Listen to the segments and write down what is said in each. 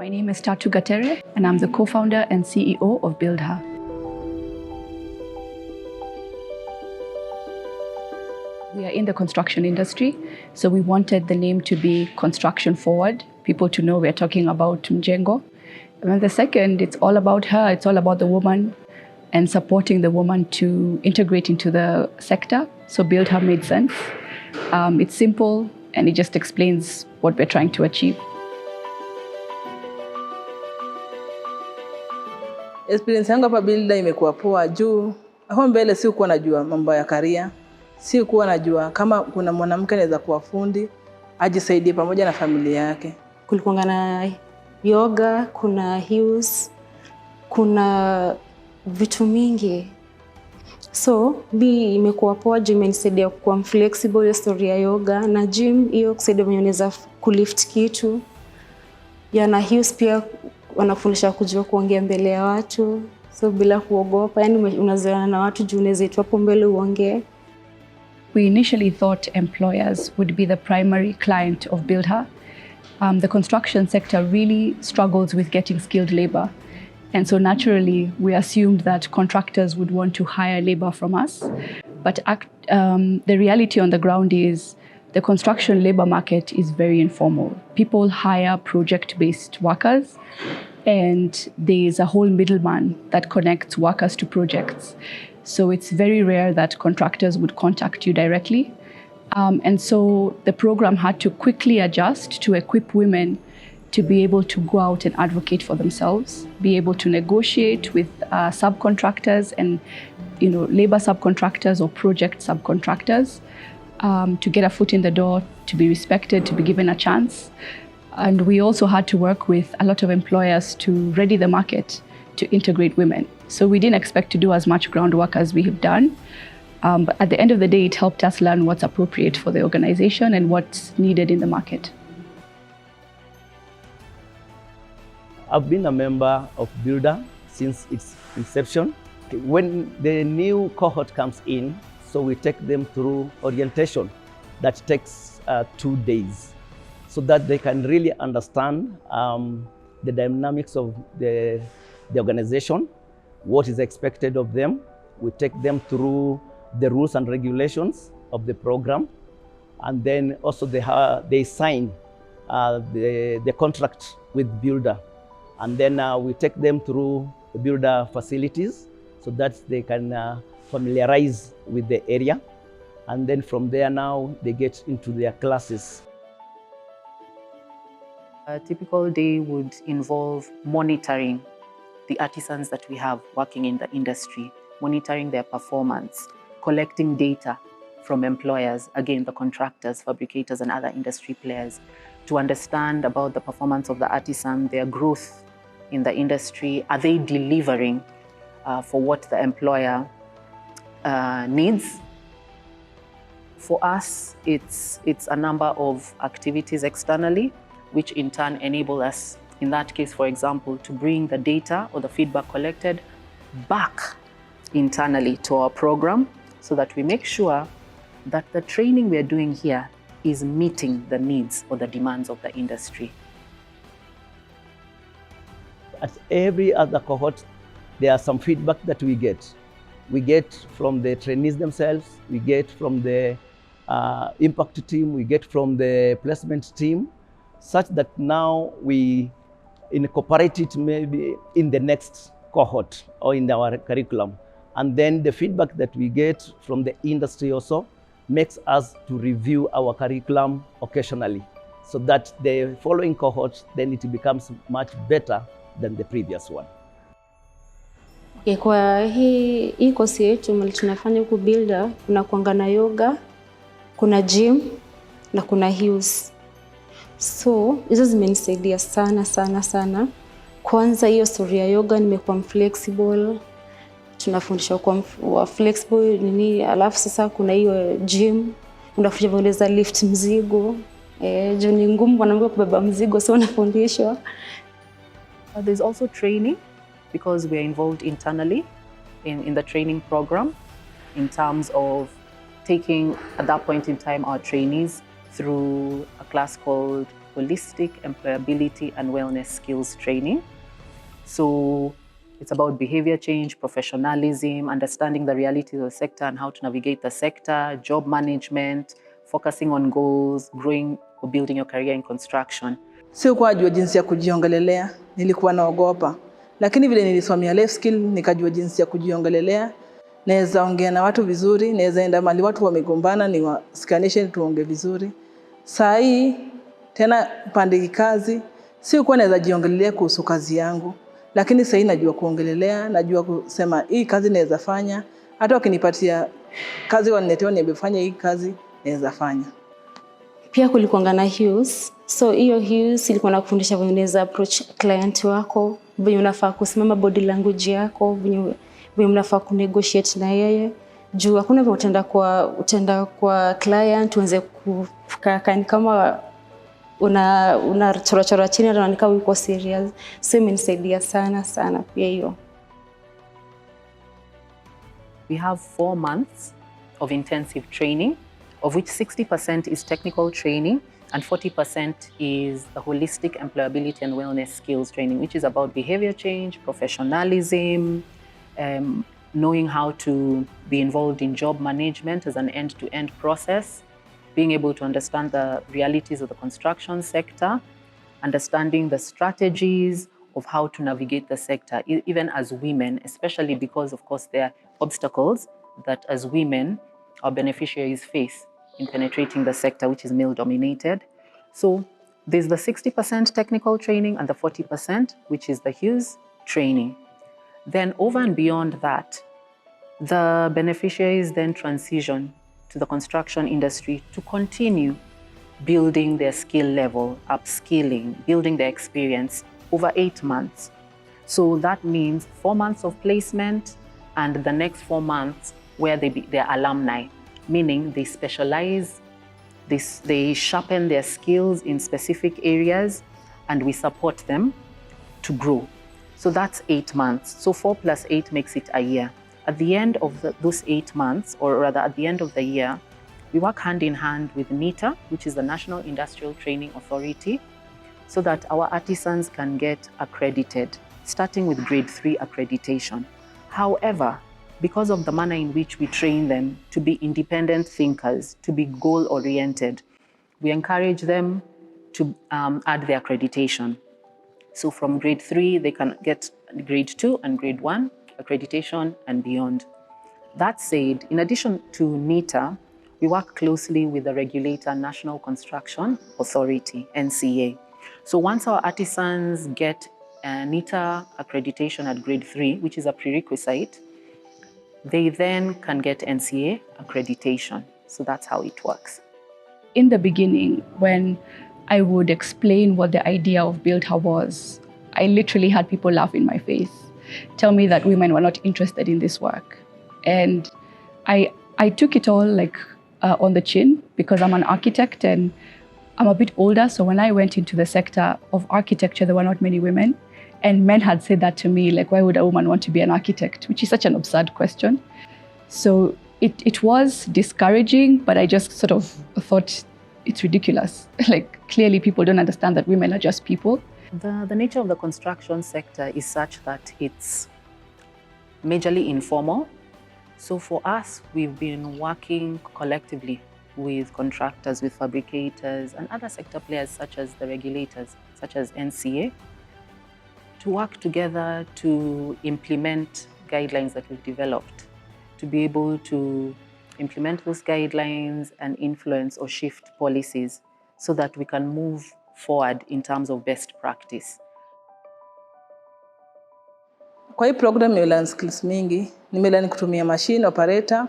My name is Tatu Gatere, and I'm the co-founder and CEO of BuildHer. We are in the construction industry, so we wanted the name to be construction forward, people to know we're talking about Mjengo. And then the second, it's all about her, it's all about the woman and supporting the woman to integrate into the sector. So BuildHer made sense. It's simple and it just explains what we're trying to achieve. Experience yangu hapa BuildHer imekuwa poa juu hapo mbele sikuwa najua mambo ya career. Sikuwa najua kama kuna mwanamke anaweza kuwa fundi ajisaidie pamoja na familia yake. Kulikuwa na yoga, kuna heels, kuna vitu mingi. So, imekuwa poa juu imenisaidia kuwa flexible story ya yoga na gym hiyo kusaidia mwenye unaweza kulift kitu. Na heels pia wanafundisha kujua kuongea mbele ya watu. So bila kuogopa, yani unazoeana na watu juu unaweza itwa hapo mbele uongee. We initially thought employers would be the primary client of BuildHer. The construction sector really struggles with getting skilled labor. And so naturally, we assumed that contractors would want to hire labor from us. But the reality on the ground is the construction labor market is very informal. People hire project-based workers, and there's a whole middleman that connects workers to projects. So it's very rare that contractors would contact you directly. And so the program had to quickly adjust to equip women to be able to go out and advocate for themselves, be able to negotiate with subcontractors and labor subcontractors or project subcontractors, to get a foot in the door, to be respected, to be given a chance. And we also had to work with a lot of employers to ready the market to integrate women. So we didn't expect to do as much groundwork as we have done. But at the end of the day, it helped us learn what's appropriate for the organization and what's needed in the market. I've been a member of BuildHer since its inception. When the new cohort comes in, so we take them through orientation that takes 2 days so that they can really understand the dynamics of the organization, what is expected of them. We take them through the rules and regulations of the program, and then also they sign the contract with BuildHer. And then we take them through the BuildHer facilities so that they can familiarize with the area. And then from there now, they get into their classes. A typical day would involve monitoring the artisans that we have working in the industry, monitoring their performance, collecting data from employers, again, the contractors, fabricators, and other industry players, to understand about the performance of the artisan, their growth in the industry. Are they delivering for what the employer needs? For us, it's a number of activities externally, which in turn enable us, in that case, for example, to bring the data or the feedback collected back internally to our program so that we make sure that the training we're doing here is meeting the needs or the demands of the industry. At every other cohort, there are some feedback that we get. We get from the trainees themselves, we get from the impact team, we get from the placement team, such that now we incorporate it maybe in the next cohort or in our curriculum. And then the feedback that we get from the industry also makes us to review our curriculum occasionally, so that the following cohort, then it becomes much better than the previous one. Kwa hii course yetu tunafanya huku BuildHer, kuna kuanga na yoga, kuna gym na kuna heels. So hizo zimenisaidia sana. Kwanza hiyo story ya yoga nimekuwa flexible, tunafundisha kwa flexible nini, alafu sasa kuna hiyo gym, unafundisha kueleza lift mzigo. Juu ni ngumu wanamwambia kubeba mzigo, so unafundishwa. There's also training, because we are involved internally in the training program in terms of taking, at that point in time, our trainees through a class called holistic employability and wellness skills training. So it's about behavior change, professionalism, understanding the realities of the sector and how to navigate the sector, job management, focusing on goals, growing or building your career in construction. Sikuwa najua jinsi ya kujiongelelea, nilikuwa naogopa. Lakini vile nilisomea life skill, nikajua jinsi ya kujiongelelea. Naweza ongea na watu vizuri, naweza enda mahali watu wamegombana niwasikanishe tuongee vizuri. Saa hii tena pande kazi, sikuwa naweza jiongelelea kuhusu kazi yangu. Lakini sasa najua kuongelelea, najua kusema hii kazi naweza fanya. Hata wakinipatia kazi waniletea nimefanya hii kazi naweza fanya. Pia kulikuwa na Hughes. So hiyo Hughes ilikuwa nakufundisha vile unaweza approach client wako, vile unafaa kusimama body language yako, vile unafaa kunegotiate na yeye. Juu hakuna vile utaenda kwa client uanze kukaa kama una chora chini na unanika uko serious. So imenisaidia sana pia hiyo. We have 4 months of intensive training, of which 60% is technical training and 40% is the holistic employability and wellness skills training, which is about behavior change, professionalism, knowing how to be involved in job management as an end-to-end process, being able to understand the realities of the construction sector, understanding the strategies of how to navigate the sector, even as women, especially because, of course, there are obstacles that as women, our beneficiaries face in penetrating the sector, which is male-dominated. So there's the 60% technical training and the 40%, which is the Hughes training. Then over and beyond that, the beneficiaries then transition to the construction industry to continue building their skill level, upskilling, building their experience over 8 months. So that means 4 months of placement and the next 4 months where they're alumni, meaning they specialize, they sharpen their skills in specific areas and we support them to grow. So that's 8 months. So 4 plus 8 makes it a year. At the end of those 8 months, or rather at the end of the year, we work hand in hand with NITA, which is the National Industrial Training Authority, so that our artisans can get accredited, starting with grade 3 accreditation. However, because of the manner in which we train them to be independent thinkers, to be goal-oriented, we encourage them to add their accreditation. So from grade 3, they can get grade 2 and grade 1 accreditation and beyond. That said, in addition to NITA, we work closely with the regulator National Construction Authority, NCA. So once our artisans get NITA accreditation at grade 3, which is a prerequisite, they then can get NCA accreditation. So that's how it works. In the beginning, when I would explain what the idea of BuildHer was, I literally had people laugh in my face, tell me that women were not interested in this work. And I took it all like on the chin because I'm an architect and I'm a bit older. So when I went into the sector of architecture, there were not many women. And men had said that to me, like, why would a woman want to be an architect? Which is such an absurd question. So it was discouraging, but I just sort of thought it's ridiculous. Like, clearly people don't understand that women are just people. The nature of the construction sector is such that it's majorly informal. So for us, we've been working collectively with contractors, with fabricators, and other sector players such as the regulators, such as NCA, to work together to implement guidelines that we've developed, to be able to implement those guidelines and influence or shift policies so that we can move forward in terms of best practice. Kwa hii program nimelearn skills mingi, nimelearn kutumia machine operator,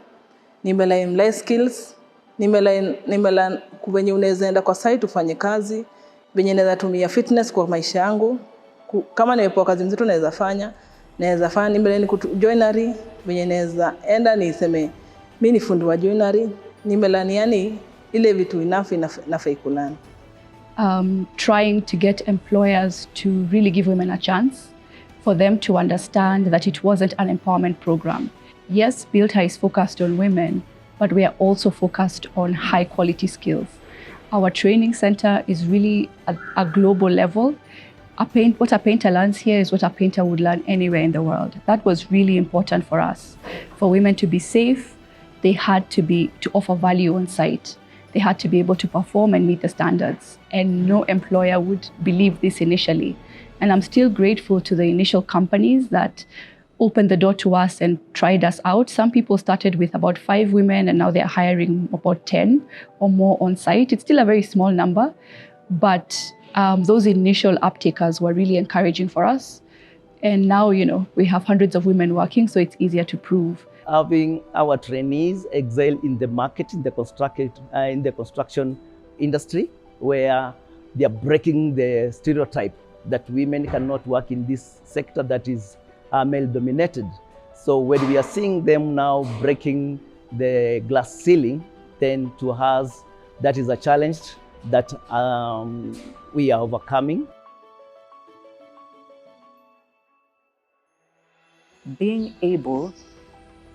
nimelearn life skills, nimelearn venye unaweza enda kwa site ufanye kazi, venye naweza tumia fitness kwa maisha yangu. Kama nimepewa kazi mzito naweza fanya, nimelearn joinery, venye naweza enda niseme mimi ni fundi wa joinery, nimelearn yani ile vitu inafai kulana. Trying to get employers to really give women a chance, for them to understand that it wasn't an empowerment program. Yes, BuildHer is focused on women, but we are also focused on high quality skills. Our training center is really a global level. What a painter learns here is what a painter would learn anywhere in the world. That was really important for us. For women to be safe, they had to offer value on site. They had to be able to perform and meet the standards. And no employer would believe this initially. And I'm still grateful to the initial companies that opened the door to us and tried us out. Some people started with about 5 women and now they're hiring about 10 or more on site. It's still a very small number, but those initial uptakers were really encouraging for us. And now, we have hundreds of women working, so it's easier to prove. Having our trainees excel in the market, in the construction industry, where they are breaking the stereotype that women cannot work in this sector that is male-dominated. So when we are seeing them now breaking the glass ceiling, then to us, that is a challenge that we are overcoming. Being able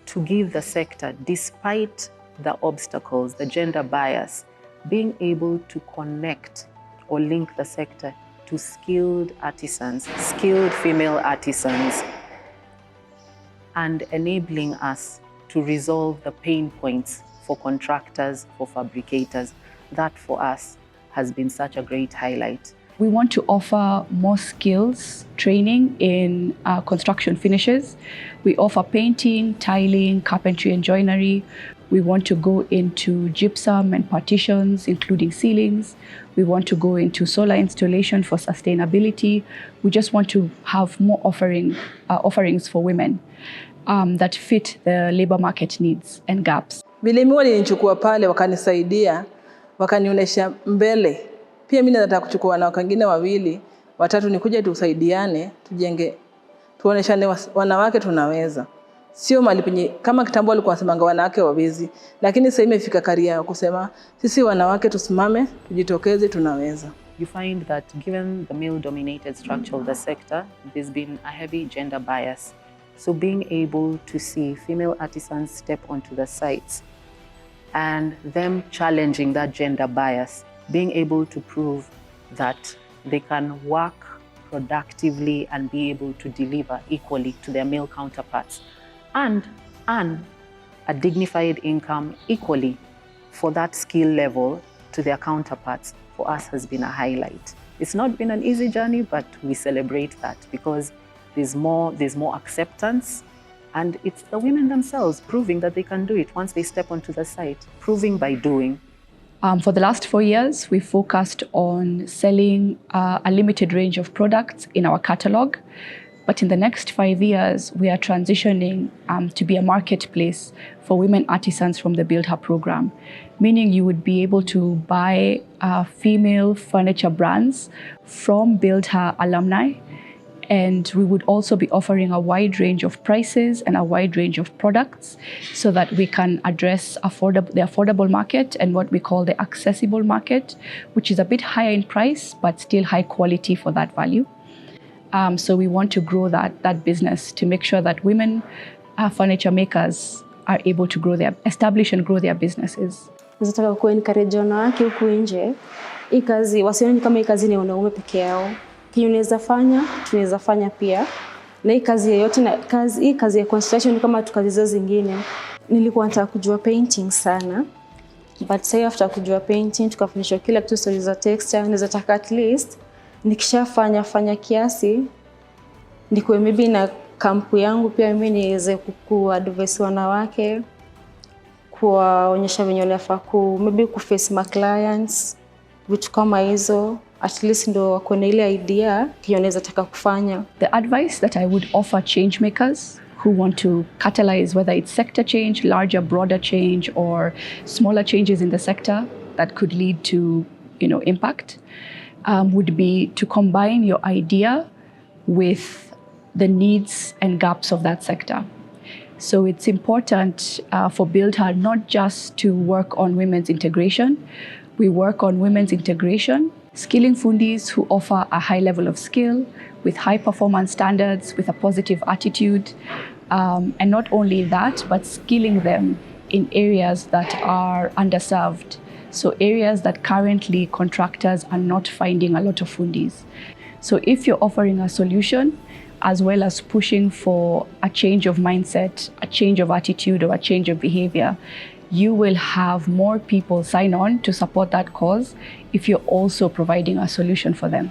to give the sector, despite the obstacles, the gender bias, being able to connect or link the sector to skilled artisans, skilled female artisans, and enabling us to resolve the pain points for contractors, for fabricators. That for us has been such a great highlight. We want to offer more skills training in construction finishes. We offer painting, tiling, carpentry and joinery. We want to go into gypsum and partitions, including ceilings. We want to go into solar installation for sustainability. We just want to have more offerings for women that fit the labor market needs and gaps. Vile mimi walinichukua pale wakanisaidia, wakanionyesha mbele. Pia mimi nataka kuchukua na wengine 2, 3 nikuje tusaidiane, tujenge, tuoneshane wanawake tunaweza. Sio mali penye kama kitambo walikuwa wasemanga wanawake wawezi, lakini sasa imefika karia ya kusema sisi wanawake tusimame, tujitokeze tunaweza. You find that given the male-dominated structure of the sector, there's been a heavy gender bias. So being able to see female artisans step onto the sites and them challenging that gender bias, being able to prove that they can work productively and be able to deliver equally to their male counterparts and earn a dignified income equally for that skill level to their counterparts, for us has been a highlight. It's not been an easy journey, but we celebrate that because there's more acceptance, and it's the women themselves proving that they can do it once they step onto the site, proving by doing. For the last 4 years, we focused on selling a limited range of products in our catalog. But in the next 5 years, we are transitioning to be a marketplace for women artisans from the BuildHer program, meaning you would be able to buy female furniture brands from BuildHer alumni. And we would also be offering a wide range of prices and a wide range of products so that we can address the affordable market and what we call the accessible market, which is a bit higher in price, but still high quality for that value. So we want to grow that business to make sure that women furniture makers are able to establish and grow their businesses. Nataka ku-encourage wanawake huku nje, hii kazi wasione kama hii kazi ni wanaume peke yao. Unaweza fanya, tunaweza fanya pia. Na hii kazi yote hii kazi ya construction kama tu kazi zingine. Nilikuwa nataka kujua painting sana. But say after kujua painting tukafundishwa kila kitu, stories za texture, naweza taka at least nikishafanya kiasi ndiko maybe na kampu yangu pia mimi niweze ku-advise wanawake, kuwaonyesha venye wanafaa maybe ku-face my clients, vitu kama hizo. At least ndo wako na ile idea kinaweza taka kufanya. The advice that I would offer change makers who want to catalyze whether it's sector change, larger, broader change, or smaller changes in the sector that could lead to, impact, would be to combine your idea with the needs and gaps of that sector. So it's important for BuildHer not just to work on women's integration. We work on women's integration, skilling fundis who offer a high level of skill with high performance standards, with a positive attitude. And not only that, but skilling them in areas that are underserved So areas that currently contractors are not finding a lot of fundis. So if you're offering a solution, as well as pushing for a change of mindset, a change of attitude, or a change of behavior, you will have more people sign on to support that cause if you're also providing a solution for them.